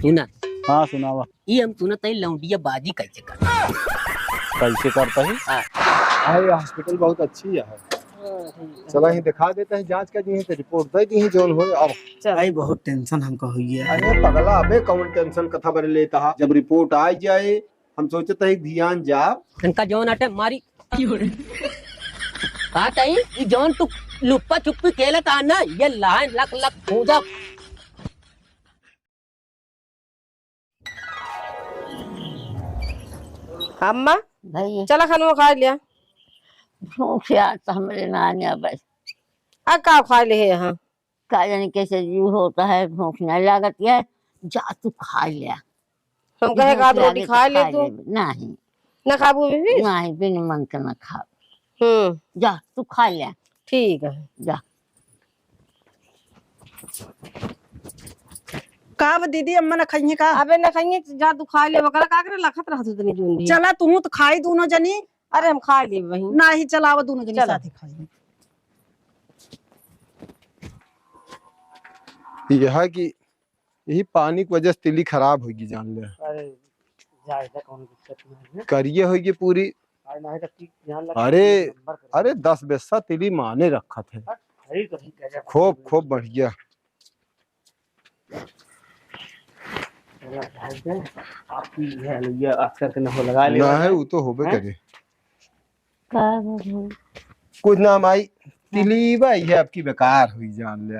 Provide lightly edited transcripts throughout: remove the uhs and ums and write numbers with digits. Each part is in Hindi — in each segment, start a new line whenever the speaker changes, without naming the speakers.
सुना।
हाँ सुनावा।
ये हम सुनत है लौंडिया बाजी कैसे करता
कैसे करता है?
हाँ।
ये हॉस्पिटल बहुत अच्छी है। चला ही दिखा देते हैं, जांच कर दी है तो रिपोर्ट दे दी है जोन हो। अब
भाई बहुत टेंशन हमको हुई है।
अरे पगला, अबे कौन टेंशन कथा भर लेता है। जब रिपोर्ट आ जाए हम सोचते हैं ध्यान जा
इनका जौन अटे मारी कहा ताई ये जौन तू लुप्पा चुप्पी खेलत आ ना, ये लाइन लक लक खोजा।
अम्मा
भाई
चला खाना खा लिया।
भूख से आज तो हमरे नानिया बस
आ का खा ले है यहाँ।
का जाने कैसे जीव होता है, भूख नहीं लागत है। जा तू खा लिया।
हम कहे
भूख
का रोटी
लागे तो
खा ले तू
नहीं
ना खाबू भी।
नहीं बिन मन के ना खा। जा तू खा लिया।
ठीक है
जा।
का दीदी अम्मा न खाइए का?
अबे न खाइए जा तू खा ले बकरा का करे लखत रह तू तनी जोन भी।
चला तू तो खाई दोनों जनी।
अरे हम खा लिए वही
नहीं चलावा दोनों जनी
चला।
साथ ही खाई।
यह कि यही पानी की वजह से तिली खराब होगी जान ले।
अरे जायदा कौन दिक्कत नहीं
करिए होगी पूरी।
है ध्यान
अरे अरे 10 बेसा तिली माने रखा थे। खूब खूब बढ़िया।
लगा ले
ना है वो तो होबे करे।
का बोलूं?
कुछ नाम आई तिली भाई है आपकी बेकार हुई जान ले।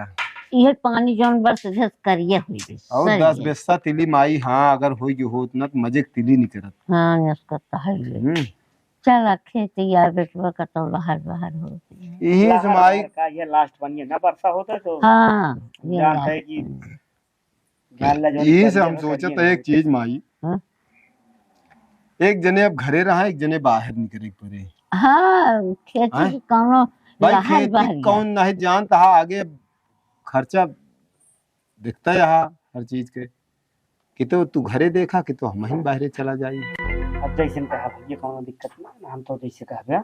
ये पानी जौन बरस धस करिए हुई
और 10 बेसा तिली माई। हाँ अगर होगी होत ना तो मजे तिली नहीं करत।
हाँ नस्का है। चल खेत यार बेटवा का तो बाहर बाहर हो
यही समाई
का ये लास्ट बनिए ना वर्षा होता है तो
हाँ
जानते हैं कि
यही से हम सोचे तो एक चीज माई।
हाँ?
एक जने अब घरे रहा एक जने बाहर निकले पड़े।
हाँ खेती की कौनो
भाई
बाहर
खेती
बाहर
कौन नहीं जानता है। आगे खर्चा दिखता है यहाँ हर चीज के। कि तो तू घरे देखा कि तो हम ही बाहरे चला जाइए।
अब जैसे कहा भैया कौनो दिक्कत ना हम तो जैसे कहबे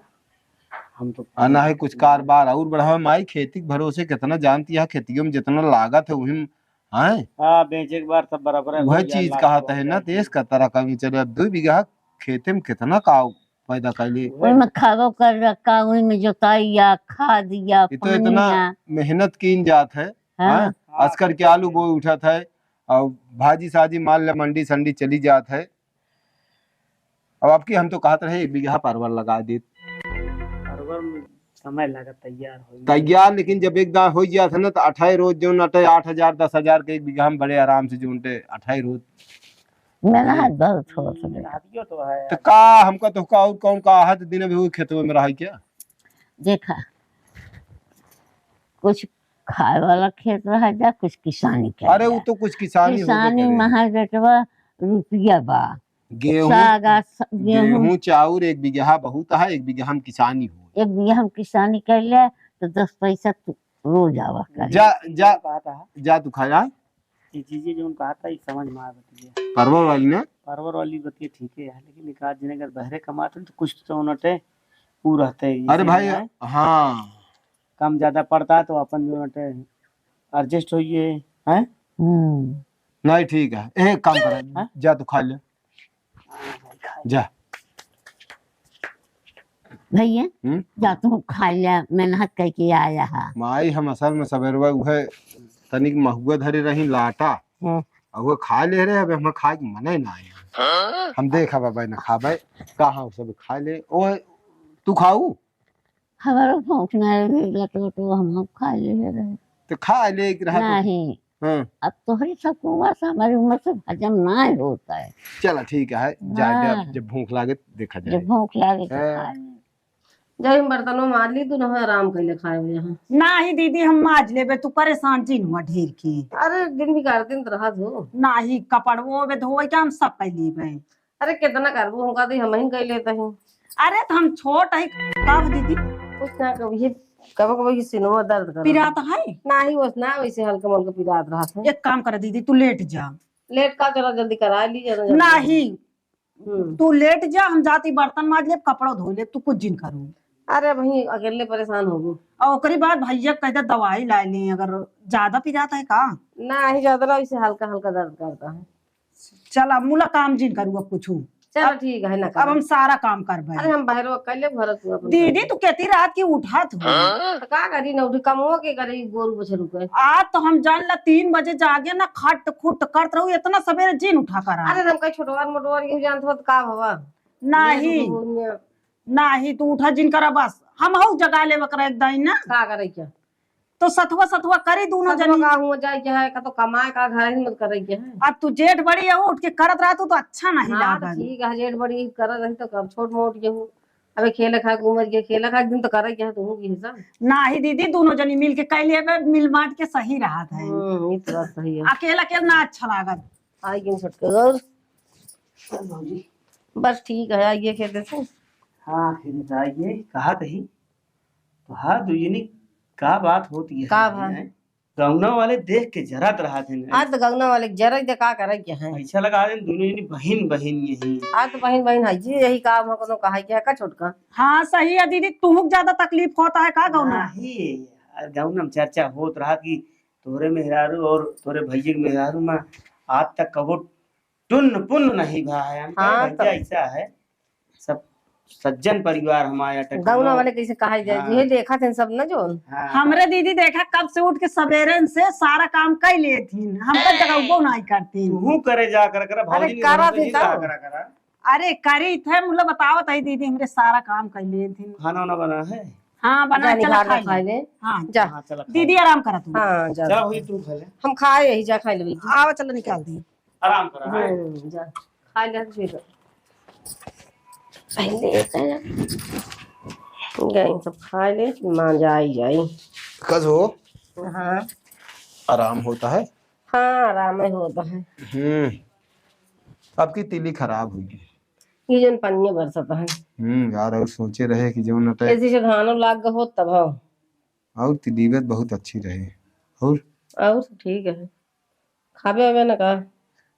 हम तो
आना है कुछ कारोबार और बढ़ावा माई। खेती के भरोसे कितना जानती है, खेतियों में जितना लागत है वही है।
हाँ बेचे के बार सब बराबर है।
वह चीज कहता है ना देश का तरह का चले। अब 2 बीघा खेते में कितना का पैदा कर लिए।
वही में खागो कर रखा वही में जोताई या खाद या
ये तो इतना मेहनत की जात है। हाँ? अस्कर के आलू बोई उठा था और भाजी साजी माल ले मंडी संडी चली जात है। अब आपकी हम तो कहते रहे 1 बीघा परवल लगा दे।
परवल में समय लगा तैयार हो
तैयार लेकिन जब एक दान हो जात है ना तो 28 रोज जो नटे 8,000 10,000 के 1 बीघा में बड़े आराम से जो 28 रोज
मेरा हाथ बहुत हो
दियो तो है।
तो का हमका तो का और कौन का हाथ दिन भी खेतों में रहा क्या।
देखा कुछ खाए वाला खेत रहा जा कुछ किसानी कर।
अरे वो तो कुछ किसानी
महा बेटवा रुपया बा।
गेहूं चाउर 1 बीघा बहुत है। 1 बीघा हम किसानी हो।
1 बीघा हम किसानी कर ले तो 10 पैसा तू रोज आवा कर।
जा तू खा जा।
ये चीजें जो कहा था समझ में आ गई है।
परवल वाली ना
परवल वाली बतिया ठीक है लेकिन एक आध जने अगर बहरे कमाते तो कुछ तो उन्होंने पूरा रहते।
अरे भाई हाँ
कम ज्यादा पड़ता है तो अपन जो एडजस्ट होइए है।
नहीं ठीक है। एक काम कर जा तू खा ले जा
भैया जा तू खा ले मेहनत करके आया है।
माई हम असल में सवेरवा उहे तनिक महुआ धरे रही लाटा और वो खा ले रहे। अब हम खा के मने ना आए। हम देखा बाबा ना खाबे कहाँ सब खा ले। ओ तू खाऊ
हमारा भूख नहीं लगे तो हम खा ले रहे
तो खा ले
नहीं। अब तो हरी सकुआ से हमारी उम्र से हजम ना होता है।
चला ठीक है जा जब भूख लागे देखा जाए।
जब भूख लागे
जब बर्तनों मार ली तू ना आराम कर ले खाए हुए यहाँ।
नहीं दीदी हम माज लेबे तू परेशान जी हुआ ढेर की।
अरे दिन भी कर दिन तरह धो
नहीं कपड़वो बे धोए क्या हम सब कर लेबे।
अरे कितना करबू हम कहते हम ही कर लेते हैं।
अरे तो हम छोट है कब दीदी
कुछ ना कभी कभी सिनवा दर्द कर
पिरात है
नहीं बस ना वैसे हल्का मलका पिरात रहा था।
एक काम कर दीदी तू लेट जा।
लेट का चला जल्दी करा लीजिए
नहीं तू लेट जा हम जाती बर्तन माज ले कपड़ा धो ले तू कुछ जिन करूँ।
अरे भाई अकेले परेशान हो गई।
और ओकरी बाद भैया कहते दवाई ला ली अगर ज्यादा पिरात है का।
ना ही ज्यादा ना वैसे हल्का हल्का दर्द करता है।
चल अब मुला काम जिन करू अब कुछ।
चलो ठीक है ना
अब हम सारा काम कर भाई।
अरे हम बाहर कर ले घर तू अपन
दीदी तू कहती रात की उठा तू
तो का करी ना उठी कमो के करी गोरू बछरू के।
आज तो हम जान ला 3 बजे जागे ना खट खुट करत रहू इतना सवेरे जिन उठा कर
अरे हम कहीं छोटवार मोटवार के जानत हो का भवा
नहीं नहीं तू उठा जिन करा बस हम हऊ जगा ले बकरा एक दाई ना
का करे क्या
तो सतवा सतवा करी दोनों
जन
जन।
का हुआ जाए क्या है का तो कमाए का घर ही मत करे क्या है।
अब तू जेठ बड़ी है उठ के करत रहा तो अच्छा नहीं
हाँ तो
लागल।
ठीक है जेठ बड़ी कर रही तो कब छोट मोट के हूँ अबे खेले खा घूम के खेले खा दिन तो करे क्या तू की हिसाब।
नहीं दीदी दोनों जनी मिल के कैले मिल बांट के सही रहा था।
ये तो बात सही है।
अकेला अकेला ना अच्छा लागत।
आई किन छटके और बस ठीक है आइए खेते से।
हाँ फिर आइए कहा तही तो हाँ दुजनी का बात होती है
का बात?
गौना वाले देख के जरत रहा थे
आज तो गौना वाले जरा दे का करे क्या है।
ऐसा लगा दे दोनों जनी बहन बहन यही।
आज तो बहन बहन है जी यही काम है कोनो कहा क्या का छोटका।
हाँ सही है दीदी तुम ज्यादा तकलीफ होता है का गौना।
नहीं गौना में चर्चा होत रहा कि तोरे मेहरारू और तोरे भैया के मेहरारू में आज तक कबो टुन्न पुन्न नहीं भाया।
हाँ,
भैया ऐसा है सब सज्जन परिवार हमारे अटक
गौना वाले कैसे कहा जाए
हाँ।
ये देखा थे सब ना जो।
हाँ,
हमरे दीदी देखा कब से उठ के सवेरे से सारा काम कर लिए थी हम तो जगह नहीं करती।
तू करे जा कर कर
अरे
भौजी ने
करा
तो
थी
नहीं रहा
तो।
करा
अरे करी थे मतलब बतावत है दीदी हमरे सारा काम कर लिए थी।
खाना वाना बना है।
हाँ बना
जानी
चला
घर में
खा
खा
ले।
ले
हाँ
जा
हाँ चल
दीदी आराम करा तू।
हाँ जा
चल भाई तू खा ले
हम खाए यही जा खा ले
आओ चलो निकाल दी।
आराम कर हाँ।
जा खा ले फिर पहले गई सब खा ले मां जाई जाई।
कस हो
हाँ
आराम होता है।
हाँ आराम ही होता है।
आपकी तिली खराब हुई।
ये जन पन्नी बरसता है
यार और सोचे रहे कि जो नटे
ऐसी से खानो लाग हो तब हो
और तिलीबत बहुत अच्छी रहे।
और ठीक है खाबे अबे ना का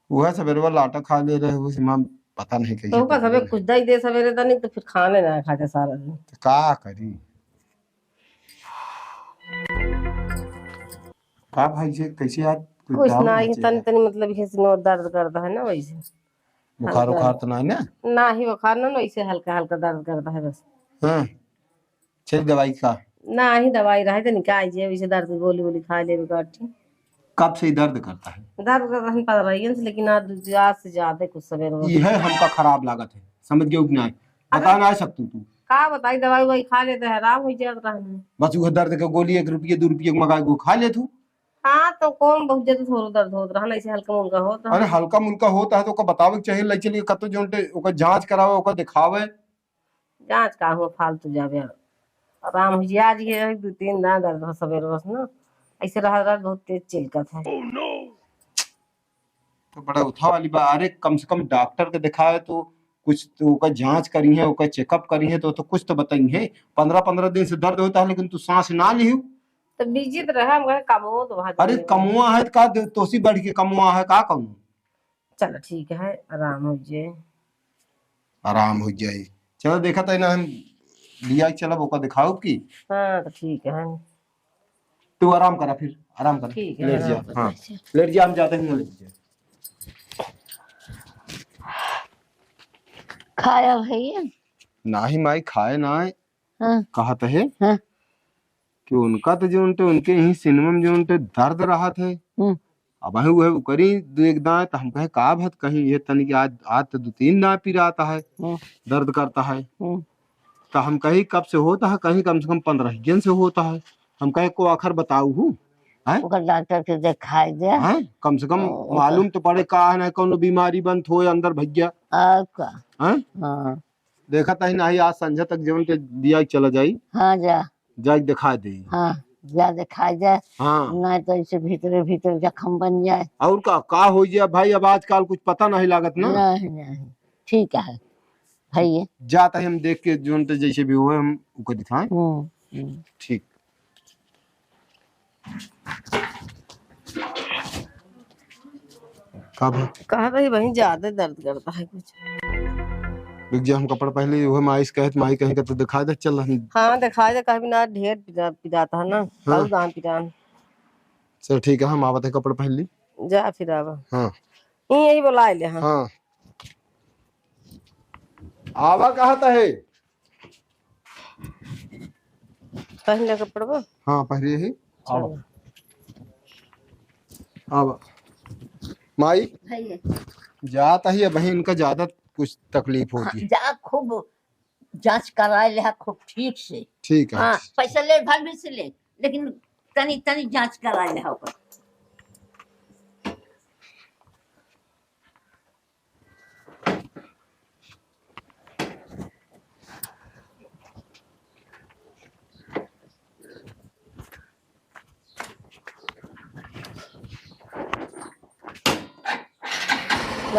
वह सवेरे लाटा खा ले रहे उस मां पता नहीं कैसे
तो का सबे कुछ दई दे सवेरे तो नहीं तो फिर खाने ना खाते सारा दिन।
तो का करी का भाई से कैसे आज
कुछ ना ही तनी तनी मतलब ये नो दर्द करता है ना वैसे।
बुखार उखार तो नहीं ना।
ना ही बुखार ना वैसे हल्का हल्का दर्द करता है बस।
हाँ चल दवाई का
ना ही दवाई रहे तो निकाल जे वैसे दर्द की गोली वोली खा ले बिगाड़ी।
कब से ही दर्द करता है।
दर्द करता है पता रही है लेकिन आज से ज्यादा कुछ सवेरे
यह हमका खराब लागत है समझ गए कि नहीं बता ना सकती तू।
का बताई दवाई वही खा लेते है आराम हो जाता है।
बस वह दर्द का गोली 1 रुपये 2 रुपये मंगा के खा ले तू।
हाँ तो कौन बहुत ज्यादा थोड़ा दर्द होता रहा ना ऐसे हल्का मुल्का होता
अरे
है।
हल्का मुल्का होता है तो ओका बतावे के चाहिए ले चलिए कतो जोंटे ओका जांच करावे ओका दिखावे।
जांच का हुआ फालतू जावे आराम हो जाए। आज ये 2-3 दिन दर्द हो सवेरे बस ना ऐसे रहा रात बहुत तेज चिलका था।
तो बड़ा उठा वाली बात। अरे कम से कम डॉक्टर के दिखाए तो कुछ तो ओका जांच करी है ओका चेकअप करी है तो कुछ तो बताई है। 15-15 दिन से दर्द होता है लेकिन तू सांस ना ली।
तो बीजी तो रहा हम कमो तो वहां।
अरे कमुआ है का तोसी बढ़ के कमुआ है का कहूं।
चलो ठीक है आराम हो जाए।
आराम हो जाए चलो देखा था ना हम लिया चलो ओका दिखाओ की।
हाँ तो ठीक है
तू आराम करा फिर आराम कर
ठीक है,
लेट जा।
आराम कर।
हाँ लेट जा हम जाते हैं लेट जा।
खाया भैया
ना ही माई खाए ना
हाँ
कहत है
हाँ
कि उनका तो जो उनके ही सिनेमा में जो दर्द रहा थे अब वह करी 2-1 दाएं तो हम कहे का भत कहीं ये तनी कि आज तो 2-3 दाएं पी रहा है दर्द करता है। तो हम कहीं कब से होता है कहीं कम से कम 15 दिन से होता है। हम कहे को आखिर बताऊ हूँ
ओकर डॉक्टर के दिखाई दे
हैं कम से कम मालूम तो पड़े का है ना कौन बीमारी बंद हो अंदर भैया
और का
हैं।
हाँ
देखा था नहीं आज संझा तक जीवन के दिया चला जाई
हाँ जा
जाई दिखा दे।
हाँ जा दिखाई जाए
हाँ
नहीं तो इसे भीतर भीतर जख्म बन जाए।
और का हो जाए भाई अब आजकल कुछ पता नहीं लागत ना।
नहीं नहीं ठीक है भैया
जाता है हम देख के जो जैसे भी हुए हम उनको दिखाएं। ठीक कब
कहा भाई वही ज्यादा दर्द करता है कुछ।
रुक जा हम कपड़ा पहले हुए माइस कहे माई कहे तो दिखा दे चल हम।
हाँ दिखाई दे कभी ना ढेर पिजाता है ना
हाँ।
दान पिजान।
चल ठीक है हम आवत है कपड़ा पहन ली
जा फिर अब
हाँ
यही बुला ले। हाँ
हाँ आवा कहता है।
पहले कपड़वा।
हाँ पहले ही आवा आवा माई
भैया
जाता ही वही इनका ज्यादा कुछ तकलीफ होती है।
जा खूब जांच कराए ले खूब ठीक से।
ठीक है
हाँ पैसा ले भर भी से ले, लेकिन तनी तनी जांच कराए ले ओकर।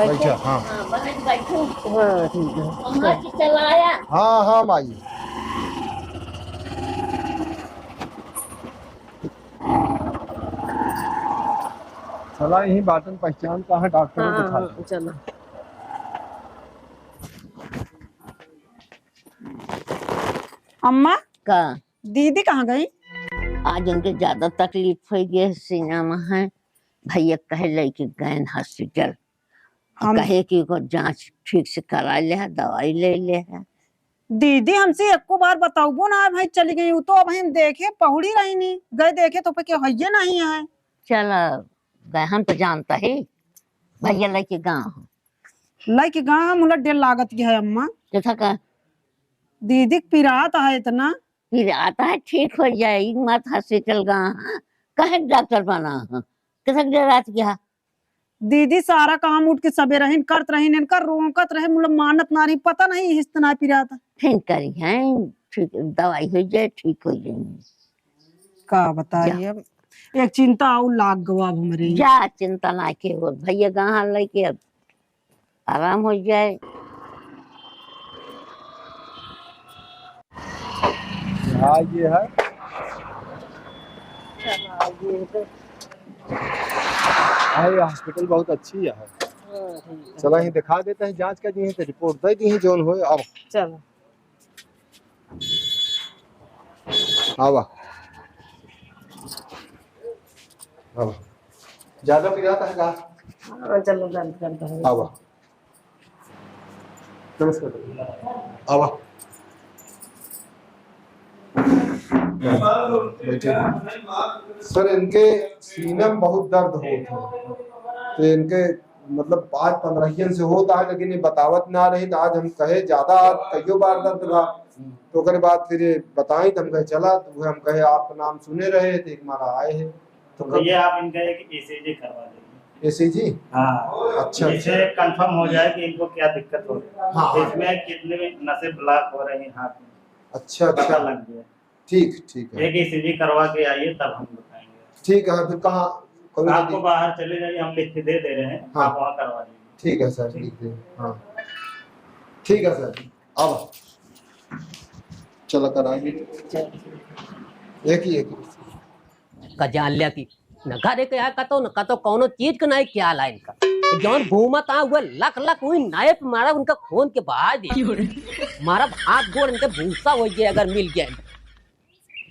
अच्छा हाँ
हाँ बने बैठो।
हाँ ठीक है।
अम्मा की चलाया।
हाँ हाँ माई चला यही बाटन पहचान का है डॉक्टर
हाँ
को दिखा
हाँ चलो।
अम्मा
का
दीदी कहाँ गई?
आज उनके ज्यादा तकलीफ हो गई सीना में है। भैया कहे लेके गए हॉस्पिटल,
हम
कहे कि को जांच ठीक से करा ले है, दवाई ले ले है।
दीदी हमसे एको बार बताओ ना भाई चली गई हूँ तो अब हम देखे पहुड़ी रही नहीं गए देखे तो क्या है नहीं है।
चल गए हम तो जानता है भैया लेके गाँव
लाई के गाँव मुला 1.5 लागत की है अम्मा।
जैसा का
दीदी पिरात है इतना।
फिर आता है ठीक हो जाएगी मत हॉस्पिटल गाँव कहे डॉक्टर बना किसक रात गया।
दीदी सारा काम उठ के सबे रहीन करत रहीन इनका रोकत रहे मुला मानत नारी पता नहीं इतना पिरात।
फिर करी है ठीक दवाई हो जाए ठीक हो जाएंगे।
का बताइए अब एक चिंता और लाग गवा हमरे।
जा चिंता ना के हो भैया गाँव लेके आराम हो जाए।
हाँ ये है हॉस्पिटल बहुत अच्छी है। चला ही दिखा देते हैं जांच का दी है तो रिपोर्ट दे दी है जोन हो अब।
चलो
आवा आवा ज्यादा पिराता है का।
हाँ चलो दर्द करता है।
आवा नमस्कार आवा बैठे। सर इनके सीने में बहुत दर्द होता है तो इनके मतलब 5-15 दिन से होता है लेकिन ये बतावत ना रही तो आज हम कहे ज्यादा कई बार दर्द रहा तो करे बाद फिर ये बताई तो हम कहे चला तो हम कहे आपका नाम सुने रहे थे एक मारा आए हैं
तो भैया आप इनका एक ECG करवा दीजिए।
ECG
हाँ
अच्छा
इससे कंफर्म हो जाए कि इनको क्या दिक्कत हो रही है।
हाँ।
इसमें कितने नसें ब्लॉक हो रही हैं हाथ में
अच्छा
पता
अच्छा
लग गया।
ठीक ठीक है
एक ECG करवा के आइए तब हम बताएंगे।
ठीक है फिर कहाँ
आपको बाहर चले जाइए हम लिख के दे रहे हैं।
हाँ।
आप वहाँ करवा दीजिए।
ठीक है सर लिख दें। हाँ ठीक है सर अब चलो कराएंगे एक ही
का जान लिया कि न घरे के है कतो न कतो कोनो चीज का नहीं क्या ला इनका जौन घूमत आ हुआ लख लख हुई नायप मारा उनका खून के बहा दे मारा हाथ गोड़ इनके भूसा हो गया अगर मिल गया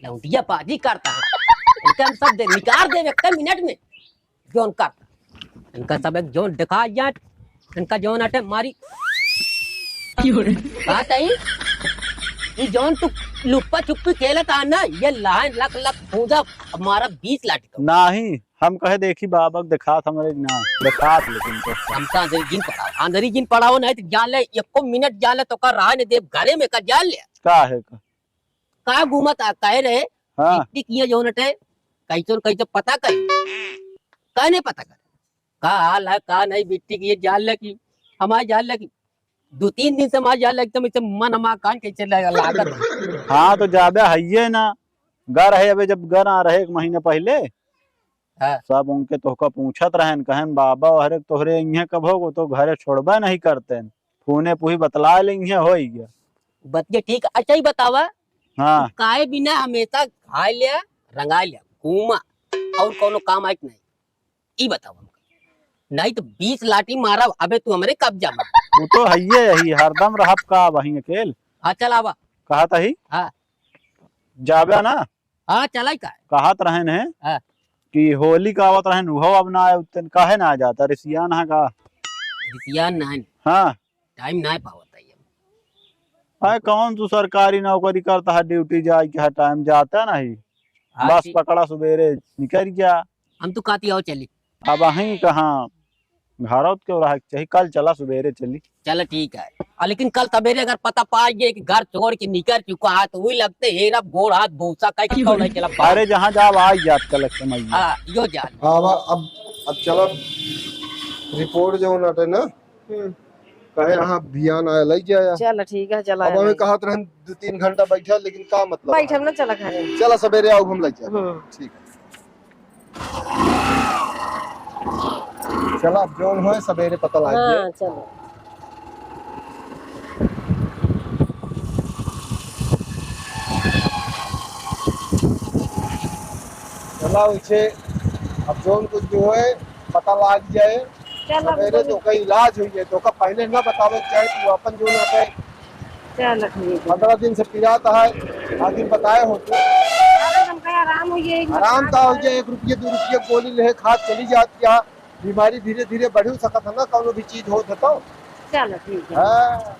लौटिया बाजी करता है इनका हम सब निकाल दे एक मिनट में जोन करता इनका सब एक जोन दिखा जाए इनका जोन अटे मारी बात आई ये जोन तू लुप्पा छुप्पी खेलता है ना ये लाइन लख लख पूजा हमारा 20 लाठी का
नहीं हम कहे देखी बाबा दिखात हमारे ना दिखात लेकिन तो
हमसा अंदरी जिन पढ़ाओ नहीं तो जान ले एको मिनट जान ले तो कर रहा ने देव घरे में का जान ले
का है
का घूमत आ कहे रहे
हाँ
इतनी किया जो नटे कैसे पता कर का नहीं पता कर का हाल है का नहीं बिट्टी की ये जान ले की हमारे जान ले की 2-3 दिन से हमारे जान ले एकदम इसे मन हमारा कान कैसे लागत
हाँ तो ज्यादा है ना घर है अबे जब घर आ रहे 1 महीने पहले
हाँ।
सब उनके तोहका पूछत रहन कहन बाबा हरे तोहरे इहे कब हो तो घरे छोड़बा नहीं करते फोने पुही बतला लेंगे हो गया
बतिया ठीक अच्छा ही बतावा
हाँ
काहे बिना हमेशा खा लिया रंगा लिया घूमा और कोनो काम आयक नहीं ई बताओ हमको नहीं तो 20 लाठी मारा अबे तू हमारे कब्जा में
वो तो है यही हरदम रहब का वही अकेल
हाँ चलावा
कहा ही
हाँ
जाबे ना
हाँ चलाई का
कहत रहन है
हाँ।
कि होली का आवत रहन हो अब ना आए उतन काहे ना आ जाता रिसिया ना का
रितिया नहीं
हाँ
टाइम नहीं पावता है।
अरे कौन तू सरकारी नौकरी करता है, ड्यूटी जाए के हर टाइम जाता नहीं, बस पकड़ा सवेरे निकल गया।
हम तो कहती आओ चली।
अब अहीं कहाँ घर क्यों रहा चाहिए, कल चला सवेरे चली।
चलो ठीक है लेकिन कल सवेरे अगर पता पा गए कि घर छोड़ के निकल चुका है तो वही लगते हेरा गोड़ हाथ भूसा कह के नहीं चला।
अरे जहाँ जाओ आ जात कल समय।
हाँ यो जान।
हाँ अब चलो रिपोर्ट जो नटे ना कहे यहाँ बियान आया लग जाया।
चल ठीक है चला
अब हमें कहा तो 2-3 घंटा बैठा, लेकिन का मतलब
बैठे ना चला खाने।
चला सवेरे आओ हम लग जाए। ठीक है चला, अब जोन हो सवेरे पता लग जाए।
हाँ चलो।
चला उसे अब जोन कुछ जो है पता लग जाए सवेरे, तो का इलाज हुई है तो का पहले ना बतावे चाहे तू अपन जो ना पे।
चल ठीक है।
15 दिन से पिराता है, आखिर बताए हो तो
अरे हम कहे आराम होइए।
आराम का हो जाए। 1 रुपये 2 रुपये गोली ले खाद चली जाती है, बीमारी धीरे धीरे बढ़ सकत है ना, कौनो भी चीज हो तो।
चल ठीक है।
हाँ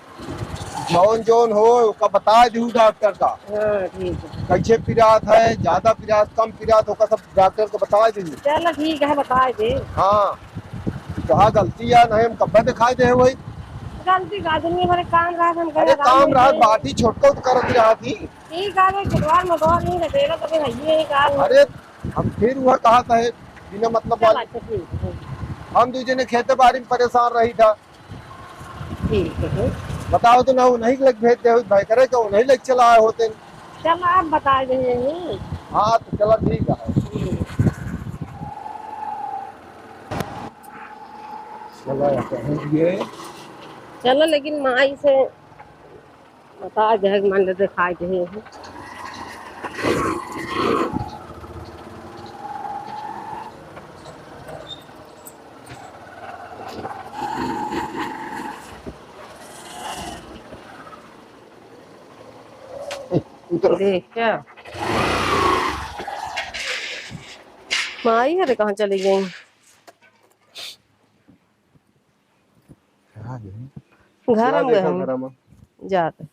जौन जौन हो का बता दू डॉक्टर का।
हाँ ठीक है।
कैसे पिरात है, ज्यादा पिरात कम पिरात होगा सब डॉक्टर को बता दीजिए।
चल ठीक है बता दे।
हाँ कहाँ गलती है नहीं, हम कब्बे दिखाई दे वही
गलती आदमी हमारे काम रहा हम
अरे काम रहा बाटी छोटको तो करत रहा थी।
ठीक है गुरुवार में दो नहीं देगा तो फिर ये काम।
अरे हम फिर वह कहा था बिना मतलब वाले
ठीक है।
हम दूसरे ने खेते बाड़ी में परेशान रही था।
ठीक है
बताओ तो ना वो नहीं लग भेज दे भाई करे तो नहीं लग चला आए होते।
चल आप बता देंगे।
हाँ तो चलो ठीक है। चलो
चलो लेकिन माई से बता दे मान ले दिखाई दे। देख क्या माई है कहाँ चली गई। घर हम गए हम जाते।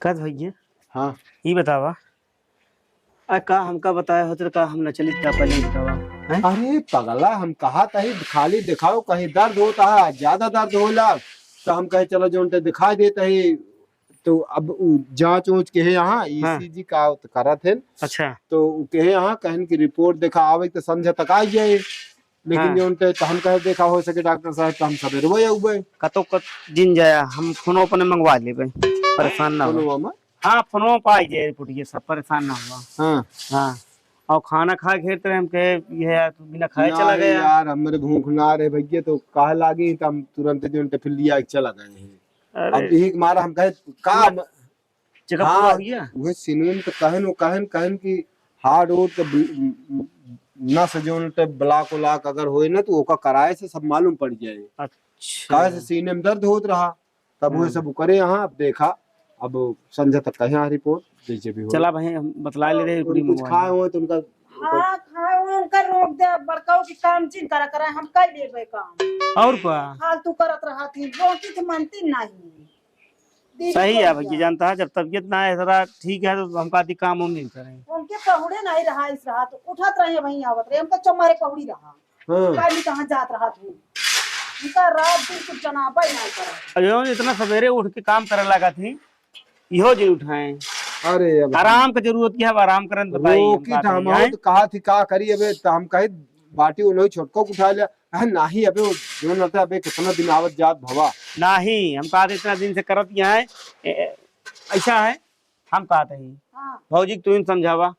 कद भैया
हाँ
ये बतावा का हमका बताया होते का हम न चली था पहले बतावा।
अरे पगला हम कहा था ही खाली दिखाओ, कहीं दर्द होता है ज्यादा दर्द होला तो हम कहे चलो जो उनते दिखाई देता है। तो अब जांच ऊंच के है यहाँ ईसीजी का करा थे।
अच्छा
तो के यहाँ कहन की रिपोर्ट देखा आवे तो समझ तक आ जाए, लेकिन जो उनते तो हम कहे देखा हो सके डॉक्टर साहब तो हम सवेरे वही उबे
कतो कत दिन जाया हम फोनो अपने मंगवा लेबे, परेशान ना हो। हाँ फोनो पाई जाए पुटिए सब परेशान ना हुआ।
हाँ
हाँ और खाना खा घेर तो हम कहे ये तू बिना खाए चला गया
यार, हमारे भूख ना रहे भैया तो कहा लागी तो हम तुरंत जो उनते फिर लिया चला गए हैं। अब यही मारा हम कहे का
चेकअप पूरा हो गया।
वो सिनून तो कहन की हार्ड हो तो नस जो उनते ब्लॉक उलाक अगर होए ना तो ओका कराए से सब मालूम पड़ जाए।
अच्छा
काहे से सीने में दर्द होत रहा तब वो सब करे यहाँ। अब देखा अब संजय तक कहे रिपोर्ट जैसे भी हो।
चला भाई हम बतला ले रहे
कुछ खाए हो तो उनका
हाँ खाए उनका रोक दे बड़काऊ की काम चीन करा करा हम कर लेबे काम
और क्या
फालतू करत रहा थी रोटी तो मानती नहीं।
सही है भैया, जानता है जब तबीयत ना है जरा ठीक है तो हम काती काम हम नहीं करें।
उनके पहुड़े नहीं रहा इस रहा तो उठत रहे वहीं आवत रहे हमका चमारे पहुड़ी रहा। काली कहाँ जात रहा तू उनका रात दिन कुछ जनाबा ही नहीं करा।
अरे इतना सवेरे उठ के काम करे लगा थी इहो जी उठाए।
अरे
आराम का जरूरत क्या है, आराम करन बताइए।
हम तो कहा थी का करी अबे तो हम कहे बाटी उन्होंने छोटको उठा लिया। नहीं अबे वो जो नता अबे कितना दिन आवत जात भवा
नहीं हम कहा इतना दिन से करत यहाँ है ऐसा है। हम कहते हैं भौजी तू समझावा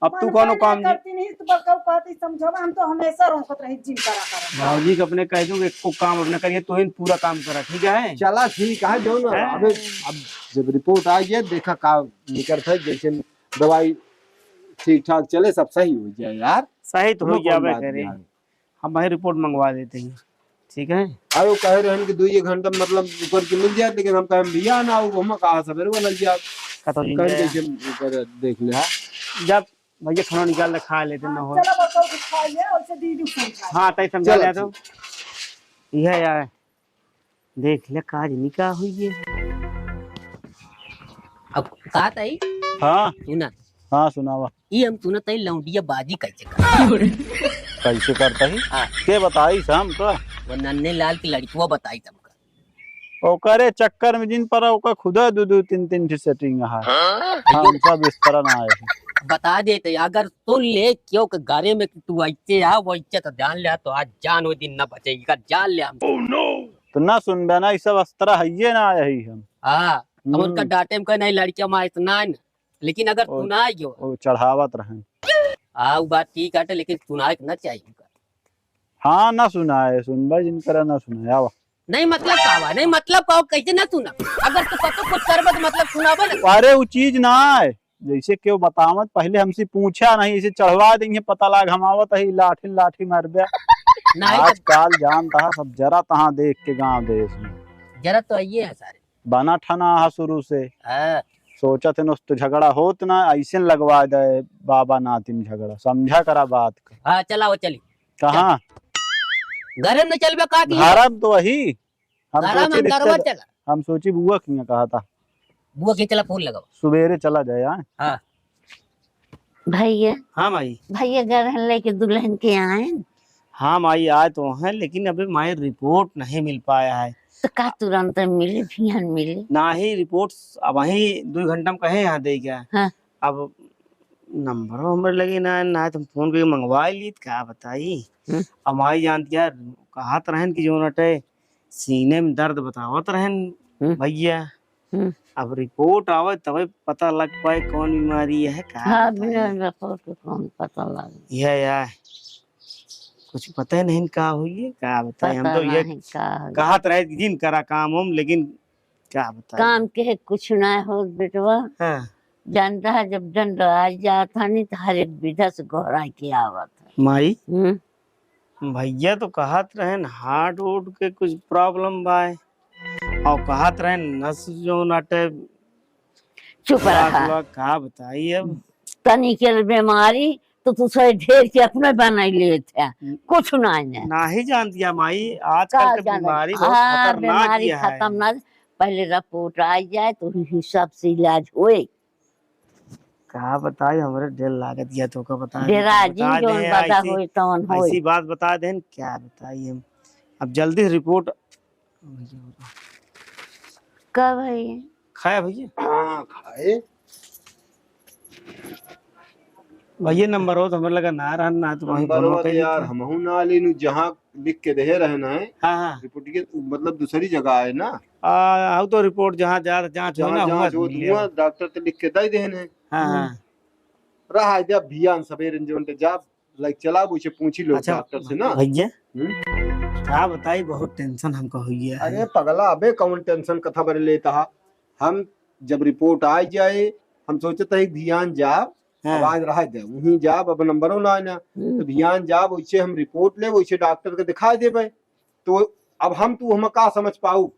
अब तू कौन काम
करती नहीं तो बड़काऊ कहती समझावा हम तो हमेशा रोकत रही जिम करा करा।
भौजी के अपने कह दूंगे को काम अपने करिए तो ही पूरा काम करा ठीक है।
चला ठीक है जो ना अबे अब जब रिपोर्ट आई है देखा का निकलता है जैसे दवाई ठीक ठाक चले सब सही हो जाए यार।
सही तो हो गया करे हम भाई रिपोर्ट मंगवा देते हैं ठीक है।
अरे वो कह रहे हैं कि 2 घंटा मतलब ऊपर की मिल जाए, लेकिन हम कहे भैया ना हम कहा सवेरे वाला जाए कैसे ऊपर देख ले।
जब भैया खाना निकाल ले खा लेते ना हो।
चलो बताओ कुछ खा ले और से दीदी को समझा।
हाँ तय समझा
चलो,
ले तो यह यार देख ले काज निकाह हुई है।
अब कहा तई
हाँ
सुना
हाँ सुनावा।
ये हम सुना तई लौंडिया बाजी कैसे कर
कैसे करता ही
हाँ
के बताई शाम का
वो नन्हे लाल की लड़कियों बताई तुमका
ओकरे चक्कर में जिन पर ओका खुदा दो दो तीन तीन ठे सेटिंग है हम सब इस तरह ना आए हैं।
बता देते अगर सुन ले क्यों के गारे में कि तू ऐसे आ वो ऐसे तो जान ले तो आज जान वो दिन न बचेगी का जान ले हम
तो ना सुन बना ये सब अस्त्र है ये ना आए ही हम।
हाँ हम उनका डांटे में नहीं लड़कियां माँ इतना है ना लेकिन अगर सुना गयो
वो चढ़ावत रहे।
हाँ वो बात ठीक है लेकिन सुना ना चाहिए
हाँ ना सुनाए सुन भाई जिनकर ना सुनाए आवा।
नहीं मतलब का नहीं मतलब का कैसे ना सुना अगर तू पता कुछ करबा तो मतलब सुनाबा ना
अरे वो चीज ना है जैसे क्यों बतावत पहले हमसे पूछा नहीं इसे चढ़वा देंगे पता लाग हम आवत है लाठी लाठी मारबे
नहीं
आजकल जानता है सब जरा तहाँ देख के गांव देश में
जरा तो ये है सारे
बना ठना है शुरू से
हाँ
सोचा थे तो झगड़ा होत ना ऐसे लगवा दे बाबा नातिन झगड़ा समझा करा बात का।
हाँ चला वो चली
कहाँ
घर में चलबे का की
घरम तो वही हम
घर
सोची
में गरबा
रिश्ते
चला
हम सोची बुआ की कहा था
बुआ के चला फोन लगाओ
सवेरे चला जाए हाँ?
हाँ
भैया
हाँ माई
भैया गरहन लेके दुल्हन के आए
हाँ माई आए तो हैं लेकिन अभी माई रिपोर्ट नहीं मिल पाया है।
तो का तुरंत मिले भियान मिले
ना ही रिपोर्ट अब वही 2 घंटा में कहे यहाँ दे गया।
हाँ।
अब नंबर लगे ना तुम फोन करके मंगवा ली क्या बताई। अब माई जानती यार कहत रहन कि जो नटे सीने में दर्द बतावत रहन भैया। अब रिपोर्ट आवे तब पता लग पाए कौन बीमारी है क्या
हाँ
बताई।
बिना रिपोर्ट के कौन पता लगे
यह यार कुछ पता ही नहीं क्या हुई है क्या बताए। हम
पता
तो ये
नहीं का
कहत रहे कि जिन करा काम हम लेकिन क्या बताए।
काम के कुछ ना हो बेटवा
हाँ
जानता है जब दंड आ जाता नहीं तो हर एक विधा से गहराई के आवत है
माई भैया तो कहत रहे हार्ट वोट के कुछ प्रॉब्लम बाय और कहत रहे नस जो नाटे
चुप रहा
का बताइए अब
तनी के बीमारी तो तुझे ढेर के अपने बनाई ले थे कुछ ना है
ना ही जान दिया माई आजकल की बीमारी बहुत खतरनाक
बीमारी
है।
खत्म ना पहले रिपोर्ट आ जाए तो हिसाब से इलाज होए
का बताई हमारे डेढ़ लागत या तो का बता
डेरा जी जो बता होए तवन होए
ऐसी बात बता दें क्या बताइए हम। अब जल्दी रिपोर्ट
कब है ये?
खाया भैया
हाँ खाए
भैया नंबर हो तो हमें लगा ना रहा ना तो वहीं
बरोबर
बनवा
यार हमहू ना लेनु जहाँ लिख के दे रहे ना है
हाँ हाँ
रिपोर्ट के मतलब दूसरी जगह है ना
आओ तो रिपोर्ट जहाँ जा जांच हो ना
जहाँ
हुआ
जहाँ जो हुआ डॉक्टर तो लिख के दे देने
हाँ हाँ
रहा जब भियान सवेरे जो जा लाइक चला उसे पूछी लो
अच्छा
डॉक्टर से ना।
भैया क्या बताई बहुत टेंशन हमको हुई है।
अरे पगला अबे कौन टेंशन कथा बरे लेता है। हम जब रिपोर्ट आ जाए हम सोचते है ध्यान जाब आवाज रहा दे वहीं जाब अब नंबरों ना आना तो ध्यान जाब वैसे हम रिपोर्ट ले वैसे डॉक्टर के दिखा देबे तो अब हम तू हम का समझ पाऊ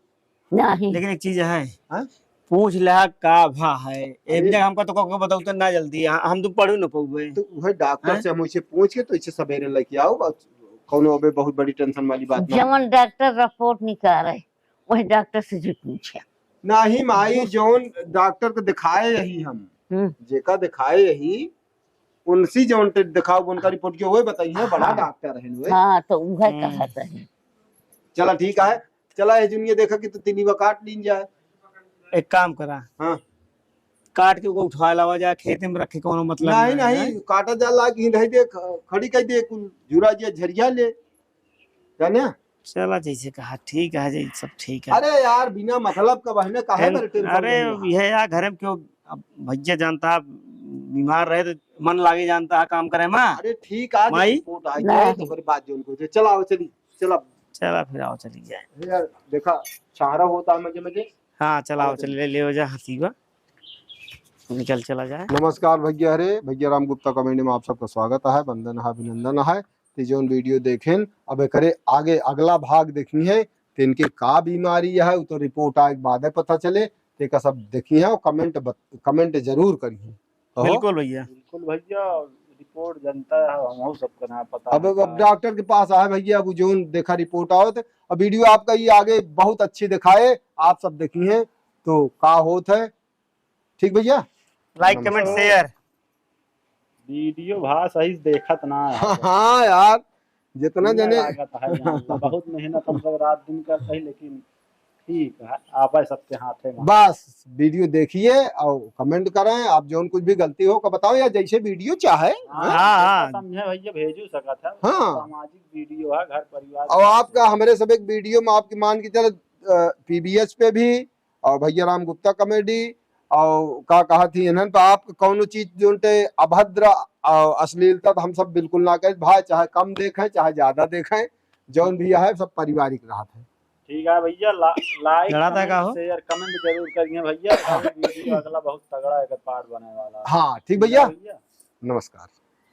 नहीं
लेकिन एक चीज है
हाँ?
पूछ ला का भा है एक जगह हमको तो को बताऊ तो ना जल्दी हम तो पढ़ू ना पाऊबे
तो वह डॉक्टर से हम वैसे पूछ के तो इसे सवेरे लेके आओ कौनो अबे बहुत बड़ी टेंशन वाली बात ना
जमन डॉक्टर रिपोर्ट निकाले वही डॉक्टर से जो पूछे
नहीं माई जोन डॉक्टर को दिखाए यही हम जेका दिखाए यही उनसी जोन दिखाओ उनका रिपोर्ट क्यों हुए बताइए बड़ा डॉक्टर है वे।
हाँ तो वह कहता है
चला ठीक है चला है जुनिया देखा कि तो तीनी काट लीन जाए।
एक काम करा
हाँ
काट के उठा लावा जाए खेत में रखे कोनो मतलब
नहीं नहीं काटा जा ला की रह दे खड़ी कर दे कुल जुरा जे झरिया ले जाने।
चला जैसे कहा ठीक है जी सब ठीक है।
अरे यार बिना मतलब का बहने काहे मेरे टेंशन
अरे यह यार घर में क्यों अब भैया जानता बीमार रहे तो मन लागे जानता है काम करे माँ।
अरे ठीक है
माई?
रिपोर्ट आ जाए तो फिर बात जोन को चला आओ चली चला
चला फिर आओ चली जाए
यार देखा सहारा होता है मजे मजे।
हाँ चलाओ चल ले हो जा हंसी बा निकल चला जाए।
नमस्कार भैया हरे भैया राम गुप्ता कमेंट में आप सबका स्वागत है वंदन है अभिनंदन है। तो जो वीडियो देखें अब करे आगे अगला भाग देखनी है तो इनके का बीमारी है वो तो रिपोर्ट आज बाद पता चले तो सब देखी है और कमेंट जरूर करिए
बिल्कुल भैया।
बिल्कुल भैया, रिपोर्ट जनता है, हम सबका ना पता
अब डॉक्टर के पास आए भैया, अब जो देखा रिपोर्ट आवत, अब वीडियो आपका ये आगे बहुत अच्छी दिखाए, आप सब देखी है तो का होत है। ठीक भैया,
लाइक कमेंट शेयर।
वीडियो भा सही से देखत ना है।
हाँ यार, जितना जने
लागत है यहाँ, बहुत मेहनत हम सब रात दिन करते हैं, लेकिन ठीक है, आप सबके हाथ है।
बस वीडियो देखिए और कमेंट करें, आप जो कुछ भी गलती हो का बताओ, या जैसे वीडियो चाहे।
हाँ
समझे भैया, भेजू सकत है।
हाँ।
सामाजिक वीडियो है, घर परिवार
और आपका हमारे सब एक वीडियो में आपकी मान की चलो पीबीएस पे भी, और भैया राम गुप्ता कॉमेडी, और का कहा थी इन्हन पे आप कौन चीज जो अभद्र और अश्लीलता तो हम सब बिल्कुल ना करें भाई, चाहे कम देखें चाहे ज्यादा देखें, जौन भी है सब पारिवारिक राहत है।
ठीक है भैया, लाइक
लड़ाता का हो?
शेयर कमेंट जरूर करिए भैया। वीडियो अगला बहुत तगड़ा एक पार्ट बनने वाला है।
हाँ ठीक भैया, नमस्कार।